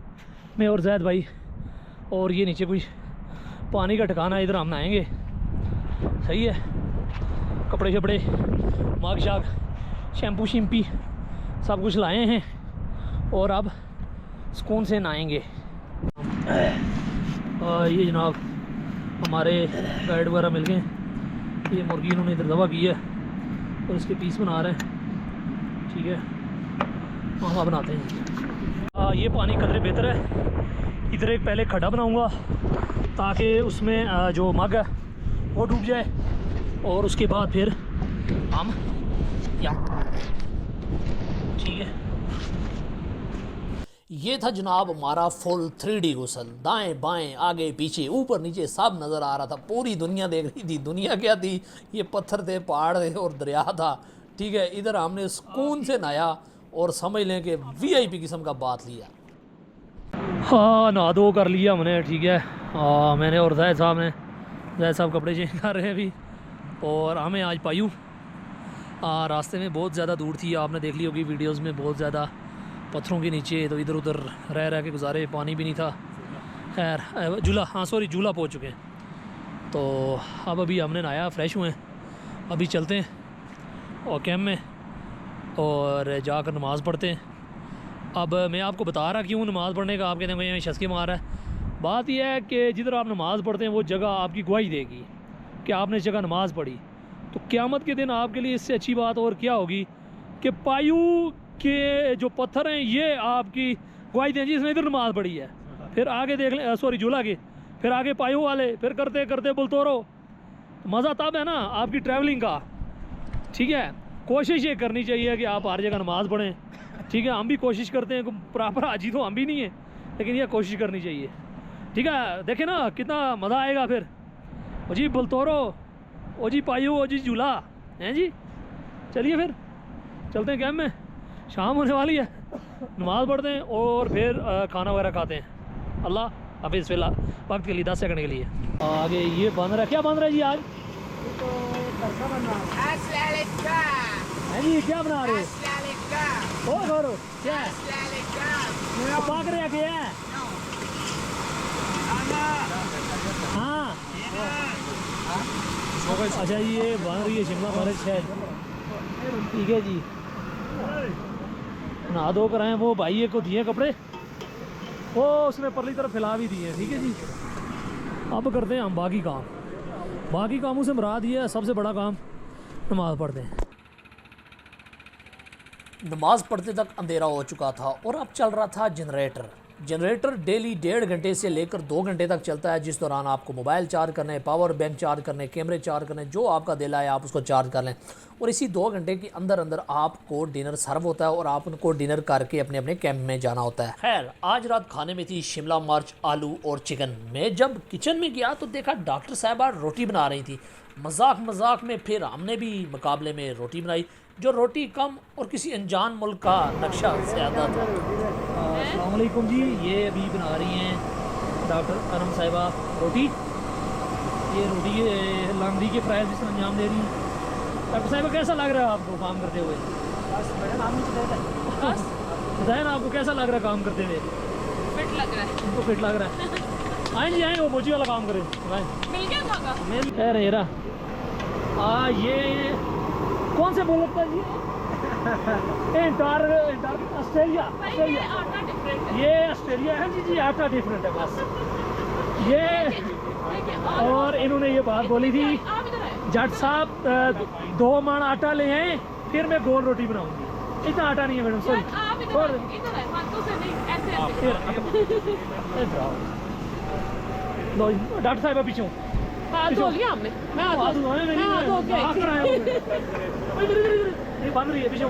मैं और जैद भाई। और ये नीचे कोई पानी का ठिकाना है, इधर हम नहाएंगे, सही है। कपड़े शपड़े, माग शाग, शैम्पू शिम्पी सब कुछ लाए हैं और अब सुकून से नहाएंगे। ये जनाब हमारे गाइड वगैरह मिल गए। ये मुर्गी इन्होंने इधर दबा की है और इसके पीस बना रहे हैं, ठीक है, वहाँ बनाते हैं। ये पानी कदरे बेहतर है। इधर एक पहले खड्डा बनाऊंगा ताकि उसमें जो मग है वो डूब जाए और उसके बाद फिर हम ठीक है। ये था जनाब हमारा फुल 3D गुसल। दाएं बाएं आगे पीछे ऊपर नीचे सब नज़र आ रहा था, पूरी दुनिया देख रही थी। दुनिया क्या थी, ये पत्थर थे, पहाड़ थे और दरिया था, ठीक है। इधर हमने सुकून से नहाया और समझ लें कि VIP किस्म का बात लिया। हाँ, नहा धो कर लिया हमने, ठीक है। मैंने और जैद साहब कपड़े चेंज कर रहे हैं अभी। और हमें आज पायू रास्ते में बहुत ज़्यादा दूर थी, आपने देख ली होगी वीडियोस में, बहुत ज़्यादा पत्थरों के नीचे, तो इधर उधर रह के गुजारे, पानी भी नहीं था। खैर झूला, हाँ सॉरी, झूला पहुँच चुके हैं। तो अब अभी हमने नहाया, फ्रेश हुए हैं, अभी चलते हैं और कैंप में और जाकर नमाज़ पढ़ते हैं। अब मैं आपको बता रहा क्यों नमाज़ पढ़ने का, आप कहते हैं शस्के मार रहा है। बात यह है कि जिधर आप नमाज़ पढ़ते हैं वो जगह आपकी गवाही देगी कि आपने इस जगह नमाज़ पढ़ी। तो क़यामत के दिन आपके लिए इससे अच्छी बात और क्या होगी कि पायू के जो पत्थर हैं ये आपकी गवाही दें, जिसने इधर नमाज़ पढ़ी है। फिर आगे देख लें, सॉरी झूला के, फिर आगे पायू वाले, फिर करते करते बुलतोरो। मज़ा तब है ना आपकी ट्रैवलिंग का, ठीक है। कोशिश ये करनी चाहिए कि आप हर जगह नमाज़ पढ़ें, ठीक है। हम भी कोशिश करते हैं, प्रॉपर हाजी तो हम भी नहीं है, लेकिन यह कोशिश करनी चाहिए, ठीक है। देखें ना कितना मज़ा आएगा फिर। ओ जी बुलतोरो, ओ जी पायू, ओ जी झूला, हैं जी। चलिए फिर चलते हैं कैंप में, शाम होने वाली है, नमाज़ पढ़ते हैं और फिर खाना वगैरह खाते हैं। अल्लाह हाफिज़। फिलहाल वक्त के लिए 10 सेकंड के लिए आगे ये बन रहा है। क्या बन रहा है जी आज? है जी, क्या बना रहे हो? करो क्या पाक रहा क्या है? हाँ अच्छा, ये बन रही है शिमला मिर्च है, ठीक है जी। नहा धो कर आए, वो भाई को दिए कपड़े, वो उसने परली तरफ फैला भी दिए, ठीक है जी। अब करते हैं हम बाकी काम। बाकी कामों से मुराद ये है, सबसे बड़ा काम नमाज़ पढ़ते हैं। नमाज़ पढ़ते तक अंधेरा हो चुका था और अब चल रहा था जनरेटर डेली 1.5 घंटे से लेकर 2 घंटे तक चलता है, जिस दौरान आपको मोबाइल चार्ज करने, पावर बैंक चार्ज करने, कैमरे चार्ज करने, जो आपका दिल आए आप उसको चार्ज कर लें। और इसी 2 घंटे के अंदर अंदर आपको डिनर सर्व होता है और आप उनको डिनर करके अपने अपने कैंप में जाना होता है। खैर आज रात खाने में थी शिमला मिर्च, आलू और चिकन। मैं जब किचन में गया तो देखा डॉक्टर साहिबा रोटी बना रही थी। मजाक में फिर हमने भी मुकाबले में रोटी बनाई, जो रोटी कम और किसी अनजान मुल्क का नक्शा ज़्यादा था। अस्सलाम वालेकुम जी, ये अभी बना रही हैं डॉक्टर अनम साहिबा रोटी। ये रोटी लांगरी के फ्राइज जिसमें अंजाम दे रही हैं। डॉक्टर साहिबा कैसा लग रहा है आपको काम करते हुए? बताएं ना, आपको कैसा लग रहा है काम करते हुए? फिट लग रहा है। उनको फिट लग रहा है। आए जी आए, वो मोची वाला काम करें। मिल गया धागा? खैर हेरा ये कौन से मुल्क का जी? ऑस्ट्रेलिया। ये आटा डिफरेंट है। ये ऑस्ट्रेलिया है जी, आटा डिफरेंट है बस ये। और इन्होंने ये बात बोली थी, जट साहब 2 मन आटा ले आए, फिर मैं गोल रोटी बनाऊंगी। इतना आटा नहीं है मैडम, सॉरी। डॉक्टर साहब पीछे हाथ धो लिया हमने। मैं हाथ धो के ये बन रही है पीछे,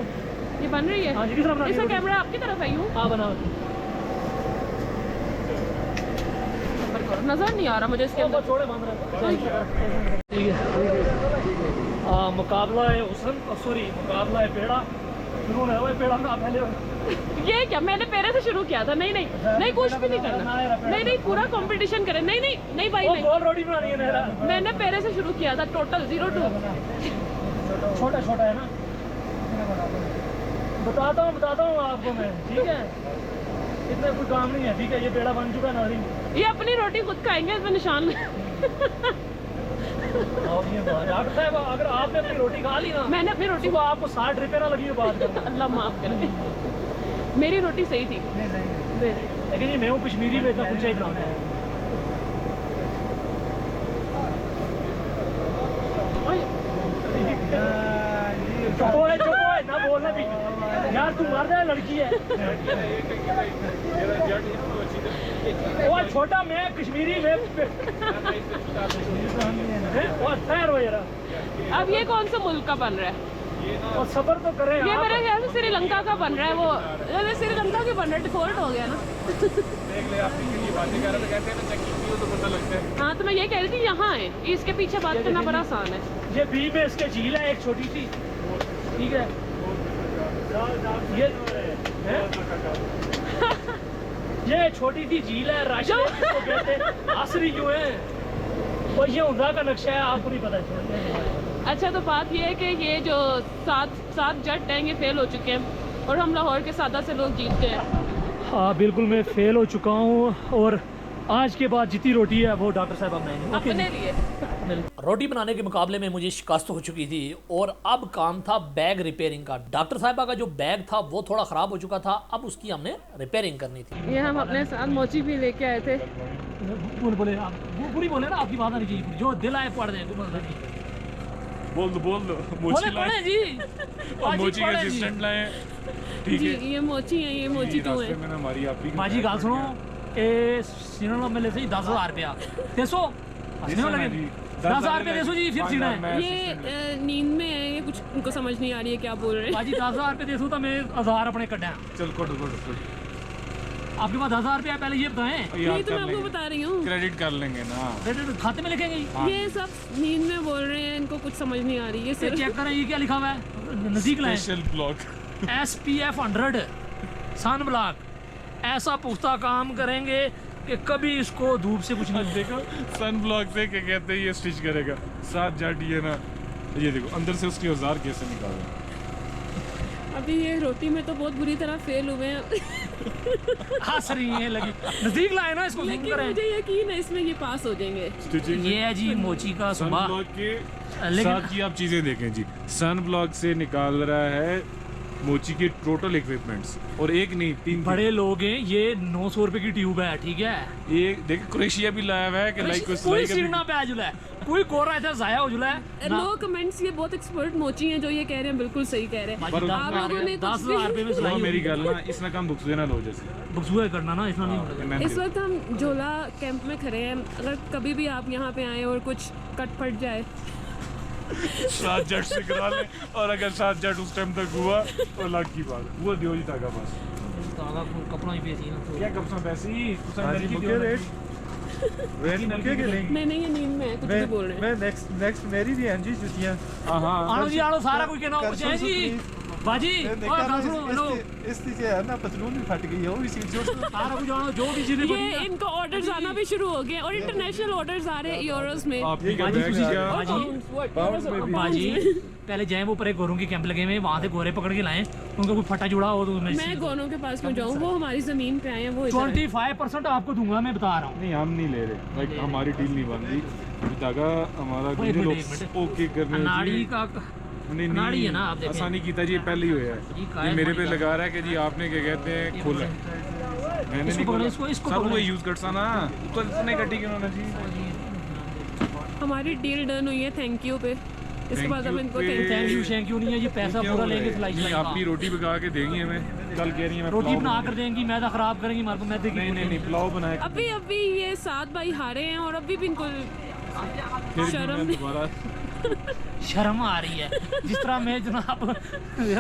ये बन रही है। हाँ जी, किस तरह बना रही है? इसका कैमरा आपकी तरफ है यूं? हाँ बना। नजर नहीं आ रहा मुझे इसके अंदर। छोड़े बन रहा है, ठीक है। मुकाबला है हुस्न, सॉरी मुकाबला है पेड़ा। शुरू होने वाला पेड़ा ना पहले ये क्या, मैंने पेरे से शुरू किया था। नहीं नहीं नहीं, कुछ भी नहीं करना। नहीं नहीं, पूरा कंपटीशन करें। नहीं नहीं नहीं भाई नहीं, गोल रोटी बनानी है नहरा। मैंने पेरे से शुरू किया था। टोटल 0 2। छोटा छोटा है ना, बताता हूँ आपको मैं, ठीक है। इतना कोई काम नहीं है, ठीक है। ये पेड़ा बन चुका है नारी। ये अपनी रोटी खुद खाएंगे, इसमें निशान। डॉक्टर साहब, अगर आपने अपनी रोटी खा ली ना, मैंने अपनी रोटी तो आपको 60 रुपये ना लगी बात करना। अल्लाह माफ करे, मेरी रोटी सही थी। लेकिन ये मैं हूँ कश्मीरी में इतना कुछ ही बनाना है। चुप है ना बोलना भी यार, तू मर जाए, लड़की है। वो छोटा मैं कश्मीरी में ठहरो यार। अब ये कौन सा मुल्क का बन रहा है? और सबर तो करे। ये मेरे ख्याल से श्रीलंका का बन रहा है। वो श्रीलंका के बन रहा है, डिफॉल्ट हो गया ना। हाँ, तो मैं ये कह रही थी यहाँ है, इसके पीछे बात करना बड़ा आसान है। ये बी में इसके झील है एक छोटी सी, ठीक है। ये छोटी सी झील है, राशि इसको कहते हैं। आसरी जो है वो ये उमरा का नक्शा है, आपको नहीं पता है। अच्छा, तो बात ये है कि ये जो सात जट हैं ये फेल हो चुके हैं और हम लाहौर के सादा से लोग जीत गए हैं। हाँ बिल्कुल, मैं फेल हो चुका हूँ और आज के बाद जितनी रोटी है वो डॉक्टर साहब बनाएंगे अपने लिए। रोटी बनाने के मुकाबले में मुझे शिकस्त हो चुकी थी और अब काम था बैग रिपेयरिंग का। डॉक्टर साहिबा का जो बैग था वो थोड़ा ख़राब हो चुका था, अब उसकी हमने रिपेयरिंग करनी थी। ये हम अपने साथ मोची भी लेके आए थे। बोले आप पूरी बोले ना, आपकी बात नहीं चाहिए, जो दिल आए पढ़ दें। बोल दो बोले पढ़े जी, मोची के असिस्टेंट लाए, ठीक जी, है। ये मोची है, ये मोची तू है। मैंने हमारी आप ही बाजी गाल सुनो, ए सीना में ले से 10,000 रुपया देसो, 10,000 रुपया देसो जी, फिर सीना है। ये नींद में है, ये कुछ उनको समझ नहीं आ रही है क्या बोल रहे हैं। बाजी 10,000 रुपये देसो तो मैं 1000 अपने कटा। चल कोटो आपके पास 10,000 रुपया पहले ये बताएं। नहीं तो मैं आपको बता रही हूँ, क्रेडिट कर लेंगे ना, खाते में लिखेंगे। ये सब नींद में बोल रहे हैं, इनको कुछ समझ नहीं आ रही है। चेक करें ये क्या लिखा हुआ है, नजदीक लाएं। Special block SPF 100 sun block, ऐसा पुख्ता काम करेंगे कि कभी इसको धूप से कुछ नहीं देखो सन ब्लॉक से क्या कहते हैं, ये स्टिच करेगा साथ जाट। ये ना, ये देखो अंदर से उसके औजार कैसे निकाल रहे हैं। अभी ये रोटी में तो बहुत बुरी तरह फेल हुए हैं। हंस रही है लगी, नजदीक लाए ना इसको। लेकिन मुझे यकीन है इसमें ये पास हो जाएंगे। ये है जी मोची का सन सुबह। ब्लॉक के साथ की आप चीजें देखें जी, सन ब्लॉक से निकाल रहा है मोची के टोटल इक्विपमेंट्स, और एक नहीं 3 बड़े लोग हैं। ये 900 रुपए की ट्यूब है, ठीक है। ये देखिए क्रोएशिया भी लाया हुआ है कि लाइक को कोई सीढ़ना पे जुला है, कोई कोरा ऐसा जाया हो जुला है। लो कमेंट्स, ये बहुत एक्सपर्ट मोची हैं जो ये कह रहे हैं, बिल्कुल सही कह रहे हैं। आप लोगों ने 10,000 रुपए में सुनो मेरी गल ना, इसना काम बुक्सुए ना लो जैसे बक्सुआ करना ना, इसमें नहीं होगा। इस वक्त हम झोला कैंप में खड़े हैं। अगर कभी भी आप यहाँ पे आए और कुछ कट फट जाए, 7 जट से करा ले, और अगर 7 जट उस टाइम तक हुआ तो लाख की बात, वो दियो जी ताका बस कपड़ा ही बेची ना, क्या कब सा पैसी नहीं ये नींद में है, कुछ भी बोल रहे हैं। मैं नेक्स्ट मेरी भी हैं जी जुतियां। आनो जी आनो, सारा कोई कहना हो जाए जी बाजी। और सुनो हेलो, इससे है ना पतलून भी फट गई है, वो भी सीट जोड़ सारा कुछ जानो, जो भी चीजें ये इनको ऑर्डर्स आना भी शुरू हो गए और इंटरनेशनल ऑर्डर्स आ रहे हैं यूरोस में। आपकी क्या बाजी बैग खुशी क्या बाजी पहले जाए वो पर गोरों के कैंप लगे हुए, वहाँ से गोरे पकड़ के लाएं, उनका कोई फटा जुड़ा हो तो मैं गोनों के पास क्यों जाऊँ, वो हमारी जमीन पे आए हैं। वो 25% आपको दूंगा, मैं बता रहा हूँ। नहीं हम नहीं ले रहे, लाइक हमारी डील नहीं बन रही धागा हमारा ओके करने नाड़ी का नहीं नाड़ी है ना, आप देखें। आसानी कीता जी, पहले ही हुआ है ये मेरे पे लगा रहा है कि जी आपने क्या कहते हैं खोला, मैंने नहीं खोला। सब वो यूज करता ना, तो इतने कटी क्यों ना जी। हमारी डील डन हुई है, थैंक यू पे। इसके बाद हम इनको थैंक यू नहीं है, ये पैसा पूरा लेंगे सिलाई नहीं, अपनी रोटी पका के देंगी हमें, कल कह रही है मैं रोटी बना कर देंगी, मैदा खराब करेंगी हमारे को, मैदे की नहीं पुलाव बनाए। अभी ये 7 भाई हारे हैं और अभी भी इनको शर्म आ रही है। जिस तरह मैं जनाब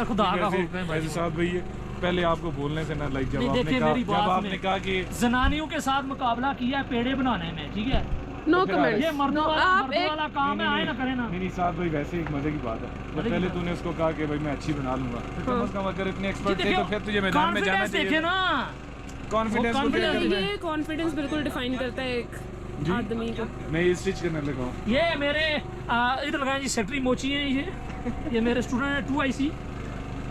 खुदा का हुक्म है भाई साहब, भैया पहले आपको बोलने से ना लाइक जब नहीं, आपने देखिए, कहा मेरी जब बात आपने कहा कि जनानियों के साथ मुकाबला किया है पेड़े बनाने में, ठीक है। No comments. आप एक काम है, आए ना करें ना। नहीं साथ भाई वैसे एक मजे की बात है, जब पहले तूने उसको कहा कि भाई मैं अच्छी बना लूंगा, तो कम से कम अगर इतने एक्सपर्ट थे तो फिर तुझे मैदान में जाना चाहिए ना। कॉन्फिडेंस को क्या करना है? ये कॉन्फिडेंस बिल्कुल डिफाइन करता है एक आदमी को। मैं ये स्टिच करने लगा हूँ। ये मेरे इधर लगाए जी सेक्रेटरी मोची है, ये मेरे स्टूडेंट है 2IC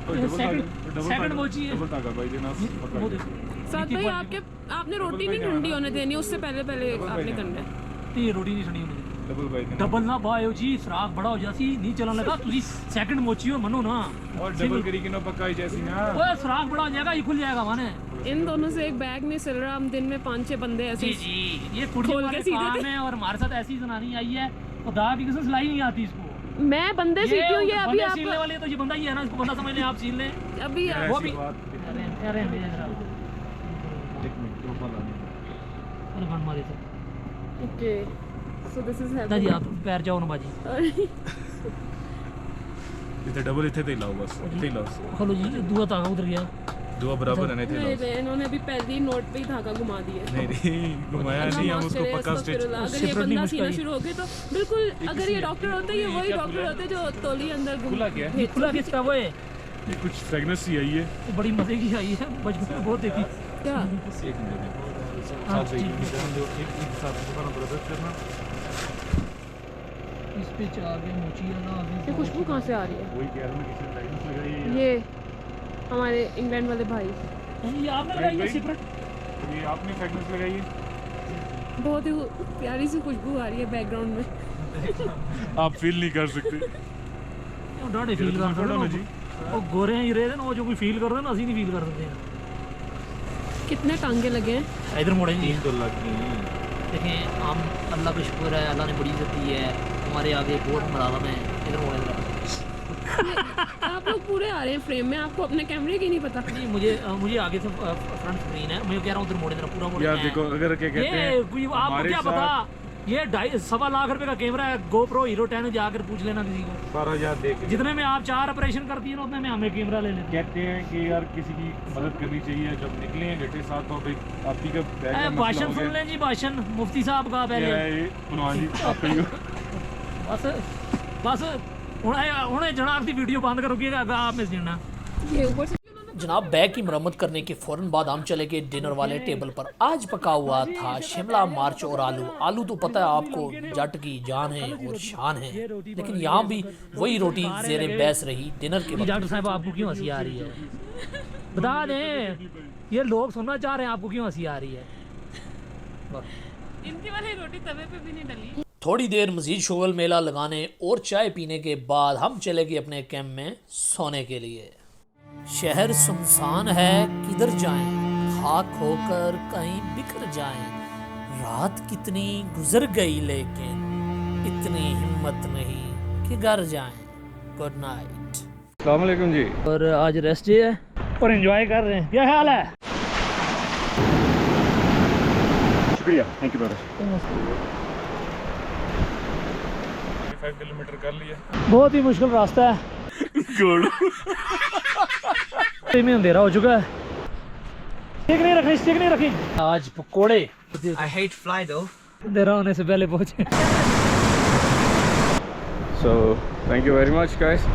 सेकंड मोची है। डबल धागा भाई देना। साथ भाई आपने रोटी नहीं ठंडी होने देनी, उससे पहले आपने करना है। नहीं रोटी नहीं ठंडी होने देनी। डबल भाई डबल ना बायो जी, सराख बड़ा हो जासी नहीं चलन लगा तुझी सेकंड मोची हो मनो ना। और डबल करी कि ना पक्का जैसी ना। ओए सराख बड़ा हो जाएगा, ये खुल जाएगा माने। इन दोनों से एक बैग नहीं सिल रहा, हम दिन में 5-6 बंदे ऐसे जी जी ये कुड़ी वाले काम है, और हमारे साथ ऐसी जनानी आई है खुदा की कसम सिलाई नहीं आती इसको। मैं बंदे सीखी हूँ, ये अभी आप सीलने वाले तो ये बंदा ही है ना, इसको बंदा समझ लें आप, सील लें अभी वो भी। अरे ओके सो दिस इज जी आप पैर जाओ ना बाजी। इतने डबल इतने ते लाओ बस, इतने लाओ। हेलो जी दुआ तागा उधर गया, दुआ बराबर है। नहीं इन्होंने अभी पहली नोट पे ही धागा घुमा दिया। नहीं घुमाया नहीं, हम उसको पक्का स्टिच। अगर ये बंदा सीना शुरू हो गया तो बिल्कुल, अगर ये डॉक्टर होते ये वही डॉक्टर होते जो तोली अंदर खुला क्या है? खुला किसका वो है? ये कुछ फ्रेगनेंस ही आई है, बड़ी मजे की आई है, बचपन में बहुत देखी। क्या एक मिनट साथ से जो एक साथ दोबारा ब्रदर करना। इस पे आगे मोचिया ना अभी ये खुशबू कहाँ से आ रही है? वही कह रहा हूं, किसी फ्रेगनेंस लगाई है। ये हमारे इंग्लैंड वाले भाई, ये आपने लगाई है सेपरेट? ये आपने फ्रेगनेंस लगाई है। बहुत ही प्यारी सी खुशबू आ रही है बैकग्राउंड में। आप फील नहीं कर सकते। डाढ़े फील कर सकते ना जी, वो गोरे हैं हीरे ना, वो जो कोई फील कर रहे हैं ना, असली नहीं फील कर सकते हैं। कितने टांगे लगे हैं? इधर मोड़े जी 3 लाख की हैं। देखें हम अल्लाह का शुक्र है, अल्लाह ने बड़ी इज्जत दी है हमारे आगे, बहुत मलालम है। इधर मोड़े जरा। आप लोग पूरे आ रहे हैं फ्रेम में, आपको अपने कैमरे की नहीं पता? नहीं मुझे आगे से फ्रंट स्क्रीन है, मैं कह रहा हूँ उधर मोड़े जरा, पूरा मोड़े। यार देखो अगर क्या कहते हैं, ये आपको क्या पता, ये 2.5 लाख रुपए का कैमरा है, GoPro Hero 10, जाकर पूछ लेना किसी को। 12,000 देख जितने में आप 4 ऑपरेशन करती है ना, उतने में हमें कैमरा ले लेते कहते हैं कि यार किसी की मदद करनी चाहिए। जब निकले हैं घटे साथ तो भाई आपकी का बैग हैं। भाषण सुन लें जी, भाषण मुफ्ती साहब का पहले। बस उन्हें जनाब की वीडियो बंद करोगे आप मिस देना। ये ऊपर से जनाब बैग की मरम्मत करने के फ़ौरन बाद हम चले गए डिनर वाले टेबल पर। आज पका हुआ था शिमला मिर्च और आलू तो पता है आपको जट की जान है और शान है, लेकिन यहाँ भी वही रोटी ज़ेरे बहस रही डिनर के। डॉक्टर साहब आपको क्यों हंसी आ रही है? बता दें, ये लोग सुनना चाह रहे हैं आपको क्यों हंसी आ रही है। इनकी वाली रोटी तवे पे भी नहीं डली। थोड़ी देर मजीद शोगल मेला लगाने और चाय पीने के बाद हम चले गए अपने कैंप में सोने के लिए। शहर सुनसान है, किधर जाएं, खाक होकर कहीं बिखर जाएं। रात कितनी गुजर गई लेकिन इतनी हिम्मत नहीं कि घर जाएं। Good night. अस्सलाम वालेकुम जी। और आज रेस्ट डे है और एंजॉय कर रहे हैं। क्या ख्याल है? शुक्रिया, थैंक यू ब्रदर। 5 किलोमीटर कर लिया। बहुत ही मुश्किल रास्ता है। में अंधेरा हो चुका है। स्टिक नहीं रखी। आज पकोड़े। I hate fly though. अंधेरा होने से पहले पहुंचे। So thank you very much guys.